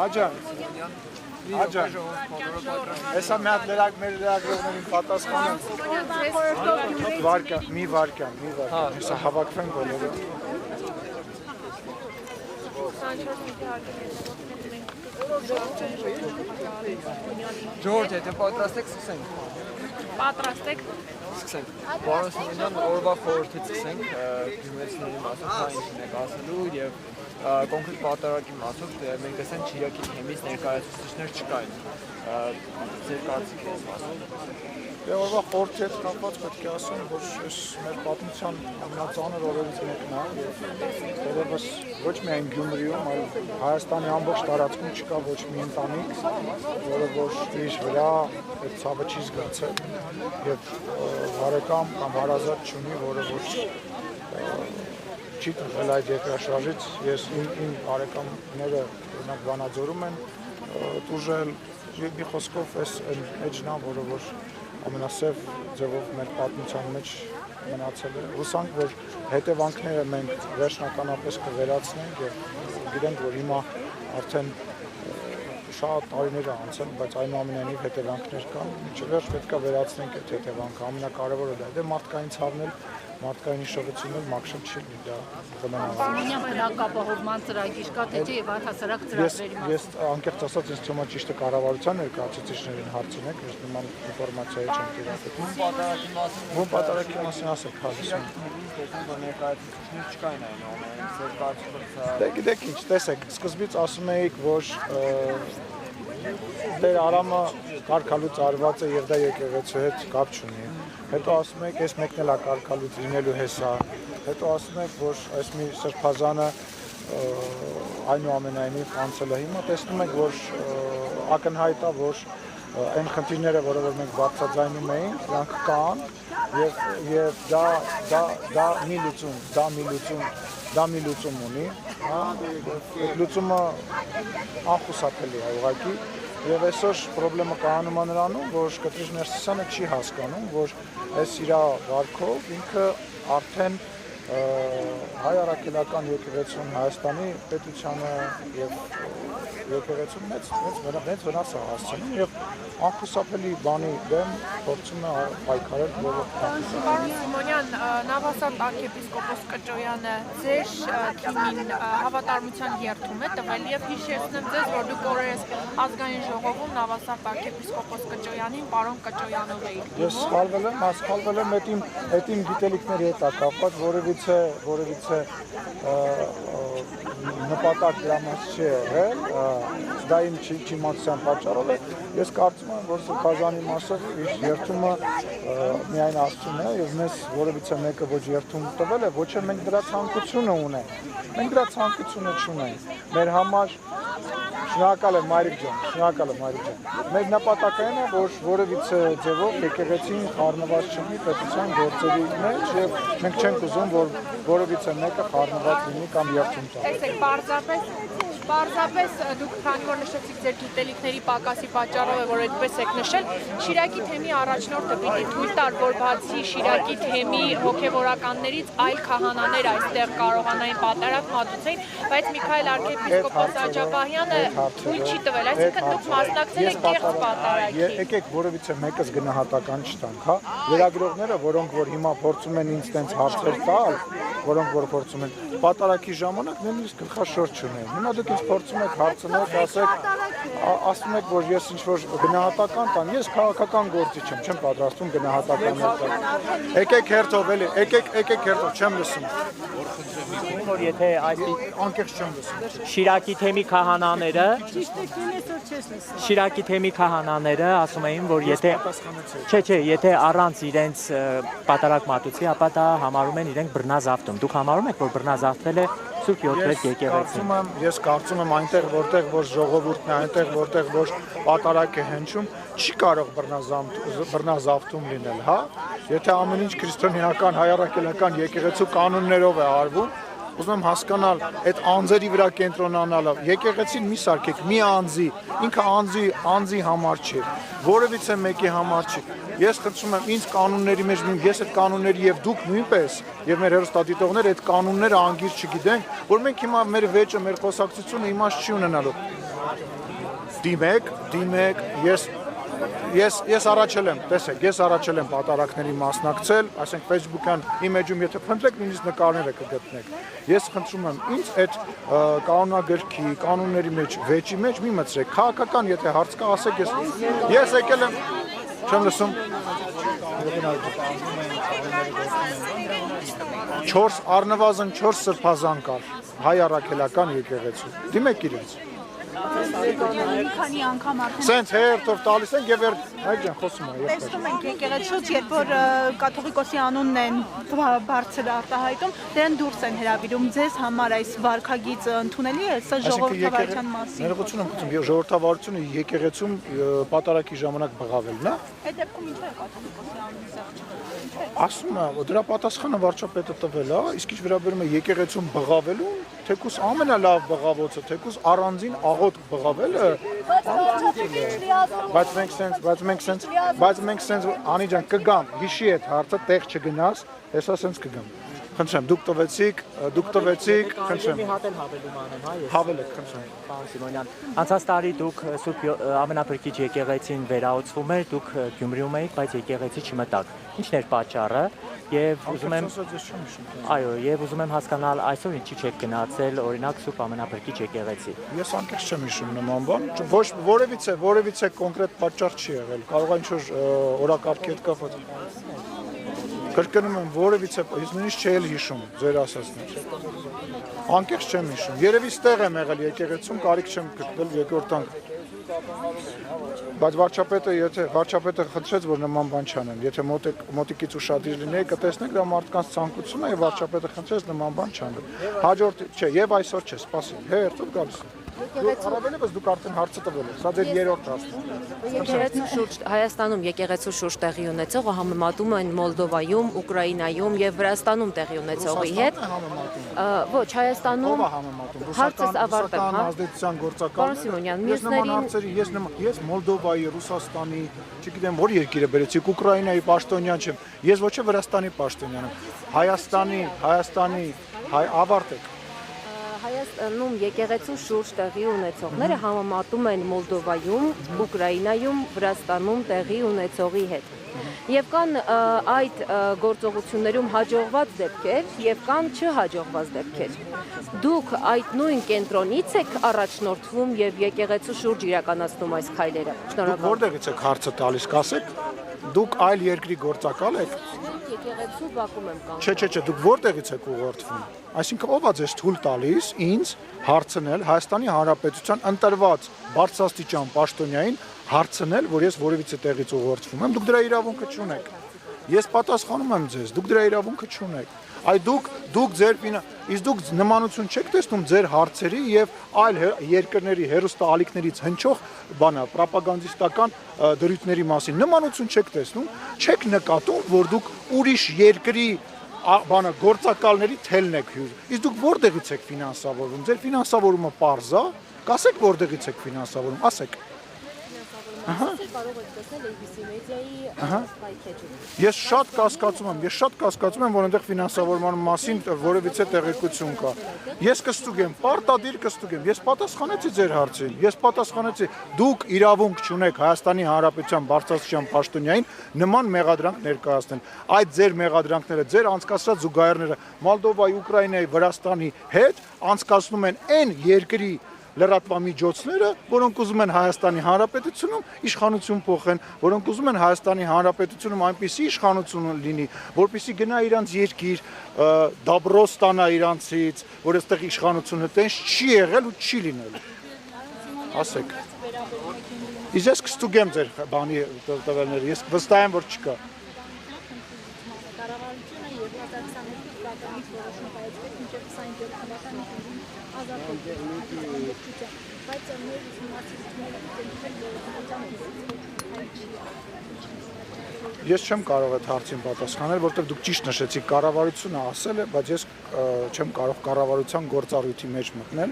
Աջան, հեսա մի հատ մեր լրագրողներին պատասխանեմ, մի վարկյան, հեսա հավակվեն բոլորը։ Ժորջ, եթե պատրաստեք սկսենք։ Պատրաստեք։ Սկսենք։ Պարոն Սիմոնյան, օրվա խորհրդից սկսենք, գյումրեցիների մասով, դա ինչն եք ասելու և կոնկրետ պատարագի մասով մենք տեսանք Շիրակի թեմից ներկայացուցիչներ չկային, ձեր կարծիքն է մասով։ Դե օրվա խորհրդի հետ կապված պետք է ասեմ, որ այս մեր պատմության ամենածանր օրերից մեկն է, դերևս ոչ միայն Գյումրիում, այլ Հայաստանի ամբողջ տարածքում չկա ոչ մի ընտանիք, որը որ իր վրա այդ ցավը չի զգացել եւ բարեկամ կամ հարազատ չունի, որը որ չի տվել այդ երկրաշարժից, ես իմ բարեկամները օրինակ Վանաձորում են տուժել, մի խոսքով այս էջն է, որը որ ամենասև ձևով մեր պատմության մեջ մնացել է։ Հուսանք, որ հետևանքները մենք վերջնականապես կվերացնենք եւ գիտենք, որ հիմա արդեն շատ տարիներ է անցել, բայց այնուամենայնիվ հետևանքներ կան։ Միջևերջ պետք է վերացնենք այդ հետևանքը, ամենակարևորը դա է։ Դե մարդկային ցավն էլ մարդկային հիշողությունն էլ մաքրել չի լինի, դա բնականաբար։ Պարոնյան բնակապահովման ծրագիր կա, թե չէ եւ առհասարակ ծրագրերի մասին։ Ես անկեղծ ասած ինձ թվում է ճիշտը կառավարության ներկայացուցիչներին հարցնեք, ես նման ինֆորմացիա չեմ տիրապետում։ Ում պատարագի մասին ասեք, հասցնում։ Ներկայացուցիչներ չկային այնուամենայնիվ, ձեր կարծիքով։ Դե գիտեք ինչ, տեսեք, սկզբից ասում էիք, որ Դեր Արամը կարգալուց արված է եւ դա եկեղեցու հետ կապ չունի։ Հետո ասում եք, ես մեկն էլ կարգալուց լինելու հեսա։ Հետո ասում եք, որ այս մի սրբազանը այնուամենայնիվ անցել է։ Հիմա տեսնում եք, որ ակնհայտ է, որ այն խնդիրները, որոնք մենք բարձրաձայնում էինք, դրանք կան եւ դա մի լուծում ունի, հա, այդ լուծումը անխուսափելի է ուղղակի եւ այսօր խնդրեմը կայանում է նրանում, որ Կտրիժ Ներսիսյանը չի հասկանում, որ այս իր վարկով ինքը արդեն հայ առաքելական եկեղեցուն Հայաստանի պետությանը եւ եկեղեցուն մեծ վնաս է հասցնում եւ անխուսափելի բանի դեմ փորձում է պայքարել բոլոր։ Պարոն Սիմոնյան, Նավասարդ arczepiskopos Կճոյանը ձեր թիմին հավատարմության երթում է տվել եւ հիշեցնեմ ձեզ, որ դուք օրերս ազգային ժողովում Նավասարդ arczepiskopos Կճոյանին պարոն Կճոյանով էիք։ Ես սխալվել եմ այդ իմ գիտելիքների հետ կապված որևիցե նպատակ դրա մեջ չի եղել, դա իմ չիմացության պատճառով է։ Ես կարծում եմ, որ Սրբազանի մասով իր երթումը միայն Աստծուն է եւ մեզ որևիցե մեկը ոչ երթում տվել է, ոչ էլ մենք դրա ցանկությունը ունենք։ Մենք դրա ցանկությունը չունենք։ Մեր համար շնորհակալ եմ Մայրիկ ջան, շնորհակալ եմ Մայրիկ ջան։ Մեր նպատակն է, որ որևիցե ձևով եկեղեցին խառնված չլինի պետության գործերի մեջ եւ մենք չենք ուզում, որ որևիցե մեկը խառնված լինի կամ երթում տա։ Տեսեք, պարզապես դուք քանի որ նշեցիք ձեր գիտելիքների պակասի պատճառով է, որ այդպես եք նշել, Շիրակի թեմի առաջնորդը պիտի թույլ տար, որ բացի Շիրակի թեմի հոգևորականներից այլ քահանաներ այստեղ կարողանային պատարագ մատուցեին, բայց Միքայել arczepiskopos Աջապահյանը թույլ չի տվել, այսինքն դուք մասնակցել եք կեղծ պատարագի։ Եկեք որևիցե մեկս գնահատական չտանք, հա։ Լրագրողները, որոնք որ հիմա փորձում են ինձ տենց հարցեր տալ, որոնք որ փորձում են պատարագի ժամանակ նույնիսկ գլխաշորջ չունեն։ Հիմա դուք ինձ փորձում եք հարցնել, ասում եք, որ ես ինչ-որ գնահատական տան, ես քաղաքական գործիչ եմ, չեմ պատրաստվում գնահատական տալ։ Եկեք հերթով էլի, եկեք հերթով, չեմ լսում։ Որ եթե այս անկեղծ չեմ լսում։ Շիրակի թեմի քահանաները Շիրակի թեմի քահանաները ասում էին, որ եթե առանց իրենց պատարագ մատուցի, ապա դա համարում են իրենք բռնազավթում։ Դուք համարում եք, որ բռնազավթվել է Սուրբ Յոթրետ եկեղեցին։ Ես կարծում եմ այնտեղ, որտեղ որ ժողովուրդն է, այնտեղ, որտեղ որ պատարագ է հնչում, չի կարող բռնազավթում լինել, հա։ Եթե ամեն ինչ քրիստոնեական հայ առաքելական եկեղեցու կանոններով է արվում, ուզում եմ հասկանալ այդ անձերի վրա կենտրոնանալը։ Եկեղեցին մի սարքեք, մի անձի, ինքը անձի համար չի, որևիցե մեկի համար չի։ Ես խնդրում եմ ինձ կանոնների մեջ, ես այդ կանոնների եւ դուք նույնպես եւ մեր հերոստատիտողները այդ կանոնները անգիր չգիտենք, որ մենք հիմա մեր վեճը, մեր խոսակցությունը իմաստ չի ունենալու։ Դիմեք, ես առաջել եմ, տեսեք, ես առաջել եմ պատարակների մասնակցել, այսինքն Facebook-յան իմեջում եթե փնտրեք, նույնիսկ նկարները կգտնեք։ Ես խնդրում եմ, ինձ այդ կանոնագրքի, կանոնների մեջ, վեճի մեջ մի մտցրեք, քաղաքական եթե հարց կա, ասեք, ես եկել եմ, չեմ լսում։ 4 առնվազն 4 սրբազան կար հայ առաքելական եկեղեցու։ Դիմեք իրենց։ Քանի անգամ արդեն Սենց հերթով տալիս են եւ այլ ջան խոսում է։ տեսնում ենք եկեղեցուց, երբ որ կաթողիկոսի անունն են բարձր արտահայտում, դրան դուրս են հրավիրում ձեզ համար այս վարքագիծը ընդունելի է, սա ժողովրդավարության մասին։ Ներողություն եմ խնդրում, ժողովրդավարությունը եկեղեցում պատարակի ժամանակ բղավելն է։ Այդ դեպքում ինչու է կաթողիկոսի անունը զեղչում։ Ասում է, դրա պատասխանը վարչապետը տվել է, իսկ ինչ վերաբերում է եկեղեցում բղավելուն, թեկուս ամենալավ բղավոցը, թեկուս առանձին աղոտ բղավելը, բայց մենք սենց անի ջան կգամ, հիշի այդ հարցը տեղ չգնաս, հեսա սենց կգամ։ Խնդրեմ, դուք տվեցիք, խնդրեմ։ Մի հատ էլ հավելում անեմ, հա, ես։ Հավելեք, խնդրեմ։ Պարոն Սիմոնյան, անցած տարի դուք Սուրբ Ամենափրկիչ եկեղեցին վերահսկվում եք, դուք Գյումրիում եք, բայց եկեղեցի չմտաք։ Ինչն էր պատճառը? Եվ ուզում եմ Այո, եւ ուզում եմ հասկանալ այսօր ինչի չեք գնացել, օրինակ Սուրբ Ամենափրկիչ եկեղեցի։ Ես անկեղծ չեմ հիշում նման բան, ոչ որևիցե կոնկրետ պատճառ չի եղել, կարող է ինչ-որ օրակարգի հետ կապված։ Կրկնում եմ, որևիցե, ես նույնիսկ չէի հիշում ձեր ասածներ։ Անկեղծ չեմ հիշում։ Երևի ստեղ եմ եղել եկեղեցում, կարիք չեմ գտնել երկրորդ անգամ։ Բայց վարչապետը խնդրեց, որ նման բան չանեմ։ Եթե մոտիկից ուշադիր լինեի, կտեսնեք դա մարդկանց ցանկությունն է եւ վարչապետը խնդրեց նման բան չանել։ Հաջորդ չէ, եւ այսօր չէ, սպասի։ Հերթով գալիս։ Առավելևս դուք արդեն հարցը տվել եք։ Սա ձեր երրորդ հարցն է։ Եկեղեցու շուրջ Հայաստանում եկեղեցու շուրջ տեղի ունեցողը համեմատում են Մոլդովայում, Ուկրաինայում եւ Վրաստանում տեղի ունեցողի հետ։ Ոչ, Հայաստանում հարցս ավարտեմ, հա։ Ազդեցության գործակալը։ Պարոն Սիմոնյան, մյուսներին ես Մոլդովայի, Ռուսաստանի, չգիտեմ որ երկիրը բերեցիք, Ուկրաինայի պաշտոնյան չեմ։ Ես ոչ թե Վրաստանի պաշտոնյան եմ։ Հայաստանի ավարտեք։ Հայաստանում եկեղեցու շուրջ տեղի ունեցողները համեմատում են Մոլդովայում, Ուկրաինայում, Վրաստանում տեղի ունեցողի հետ։ Եվ կան այդ գործողություններում հաջողված դեպքեր եւ կան չհաջողված դեպքեր։ Դուք այդ նույն կենտրոնից եք առաջնորդվում եւ եկեղեցու շուրջ իրականացնում այս քայլերը։ Դուք որտեղից եք հարցը տալիս, կասեք։ Դուք այլ երկրի գործակալ եք։ Եկեղեցու Բաքվում եմ կանգնում։ Չէ, դուք որտեղից եք ուղղորդվում։ Այսինքն ով է ձեզ թույլ տալիս ինձ հարցնել Հայաստանի Հանրապետության ընտրված բարձրաստիճան պաշտոնյային հարցնել, որ ես որևիցե տեղից ուղղորդվում եմ, դուք դրա իրավունքը չունեք։ Ես պատասխանում եմ ձեզ, դուք դրա իրավունքը չունեք։ Այ դուք դուք նմանություն չեք տեսնում ձեր հարցերի եւ այլ երկրների հերոստալիքներից հնչող ռոպագանդիստական դրույթների մասին։ Նմանություն չեք տեսնում, չեք նկատում, որ դուք ուրիշ երկրի գործակալների թելն եք հյուր։ Իսկ դուք որտեղից եք ֆինանսավորվում։ Ձեր ֆինանսավորումը պարզ է, կասեք որտեղից եք ֆինանսավորում, ասեք։ Կարող եք տեսնել ABC մեդիայի սպայքեջում։ Ես շատ կասկածում եմ, որ այնտեղ ֆինանսավորման մասին որևիցե տեղեկություն կա։ Ես կստուգեմ, պարտադիր կստուգեմ։ Ես պատասխանեցի ձեր հարցին։ Ես պատասխանեցի, դուք իրավունք չունեք Հայաստանի Հանրապետության բարձրաստիճան պաշտոնյային նման մեղադրանք ներկայացնել։ Այդ ձեր մեղադրանքները, ձեր անցկացրած զուգահեռները Մոլդովայի, Ուկրաինայի, Վրաստանի հետ անցկացնում են այն երկրի լրատվամիջոցները, որոնք ուզում են Հայաստանի Հանրապետությունում իշխանություն փոխեն, որոնք ուզում են Հայաստանի Հանրապետությունում այնպիսի իշխանություն լինի, որպեսզի գնա իրանց երկիր, դաբրո ստանա իրանցից, որ այստեղ իշխանությունը տենց չի եղել ու չի լինել։ Ասեք։ Իսկ ես կստուգեմ ձեր բանի տվյալները, ես վստահ եմ, որ չկա։ Կառավարությունը 2022 թվականից որոշում կայացրեց մինչև 25 թվականի բայց մեր ուսումնասիրությունները դեպքեր Ես չեմ կարող այդ հարցին պատասխանել, որովհետև դուք ճիշտ նշեցիք, կառավարությունը ասել է, բայց ես չեմ կարող կառավարության գործառույթի մեջ մտնել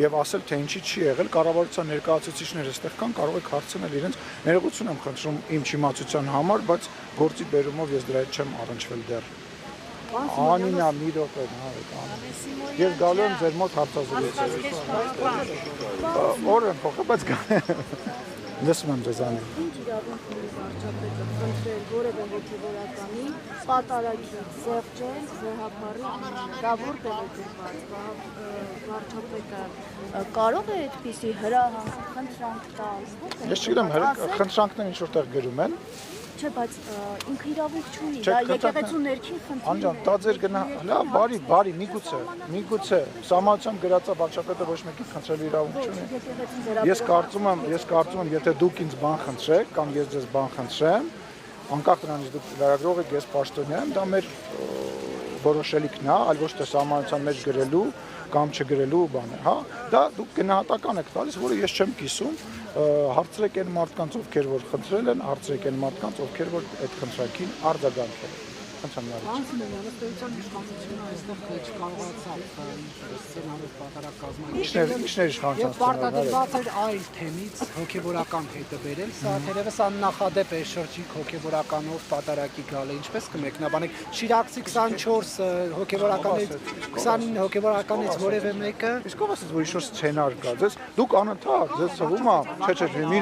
եւ ասել, թե ինչի չի եղել, կառավարության ներկայացուցիչները այստեղ կան, կարող եք հարցնել իրենց, ներողություն եմ խնդրում իմ չիմացության համար, բայց գործի բերումով ես դրա հետ չեմ առնչվել դեռ։ Անինա մի րոպե, ես գալու եմ ձեր մոտ հարցազրույցի։ Օրը փոխը, բայց լսում եմ ձեզ անին։ Ինչ իրավունք ունի վարչապետը խնդրել որևէ հոգևորականի պատարագից զեղչել, զեհափառի դա որտեղ է դրված, վարչապետը կարող է այդպիսի հրահանգ խնդրանք տալ։ Ես չգիտեմ, խնդրանքները ինչ որտեղ գրում են։ Չէ, բայց ինքը իրավունք չունի, դա եկեղեցու ներքին խնդիր է։ Անջան, դա ձեր գնա, լավ, բարի, միգուցե, սահմանությամբ գրած է վարչապետը ոչ մեկին խնդրելու իրավունք չունի։ Ես կարծում եմ, եթե դուք ինձ բան խնդրեք կամ ես ձեզ բան խնդրեմ, անկախ նրանից դուք լրագրող եք, ես պաշտոնյա եմ, դա մեր որոշելիքն է, այլ ոչ թե սահմանության մեջ գրելու կամ չգրելու բան է, հա, դա դուք գնահատական եք տալիս, որը ես չեմ կիսում, հարցրեք այն մարդկանց, ովքեր որ խնդրել են, հարցրեք այն մարդկանց, ովքեր որ այդ խնդրանքին արձագանքել են։ Ինչներ իշխանության պարտադրված էր այլ թեմից հոգևորական հետը բերել, սա թերևս աննախադեպ է շրջիկ հոգևորականով պատարակի գալը, ինչպես կմեկնաբանեք, Շիրակցի 24 հոգևորականից 29 հոգևորականից որևէ մեկը իսկ ով ասաց որ ինչ-որ սցենար կա, դուք անընդհատ ձեզ թվում է, չէ, մի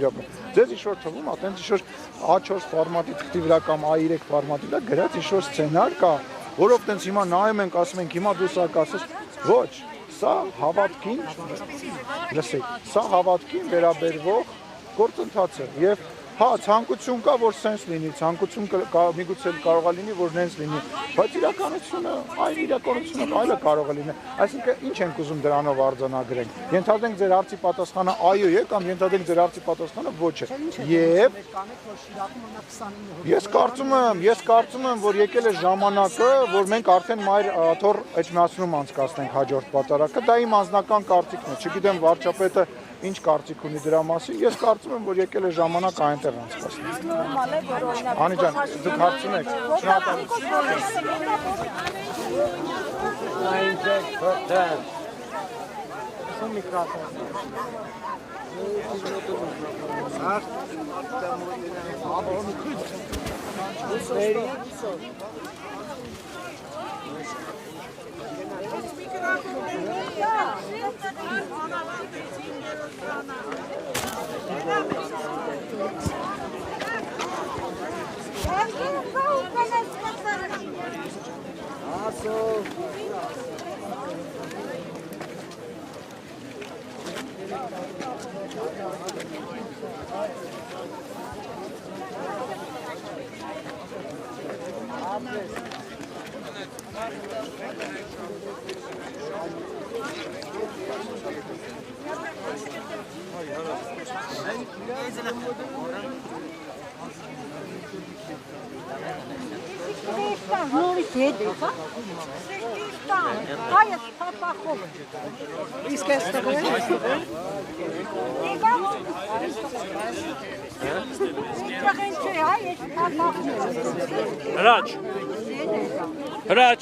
րոպե, ձեզ ինչ-որ թվում է, տենց ինչ-որ A4 ֆորմատի թղթի վրա կամ A3 ֆորմատի վրա գրած ինչ-որ սցենար կա, որով տենց հիմա նայում ենք, ասում ենք հիմա դու սա կասես, ոչ, սա հավատքին, լսեք, սա հավատքին վերաբերվող գործընթաց է եւ հա ցանկություն կա որ սենս լինի, ցանկություն կա միգուցե կարող է լինի որ նենց լինի, բայց իրականությունը, այլ իրականությունը այլը կարող է լինել, այսինքն ինչ ենք ուզում դրանով արձանագրենք, ենթադրենք ձեր հարցի պատասխանը այո է կամ ենթադրենք ձեր հարցի պատասխանը ոչ է, եւ ես կարծում եմ որ եկել է ժամանակը որ մենք արդեն մայր աթոռ էջմիածնում անցկացնենք հաջորդ պատարակը, դա իմ անձնական կարծիքն է, չգիտեմ վարչապետը ինչ կարծիք ունի դրա մասին, ես կարծում եմ, որ եկել է ժամանակ այնտեղ անցկացնել։ Նորմալ է, որ օրինակ Անի ջան, դուք հարցնեք, Հրաչ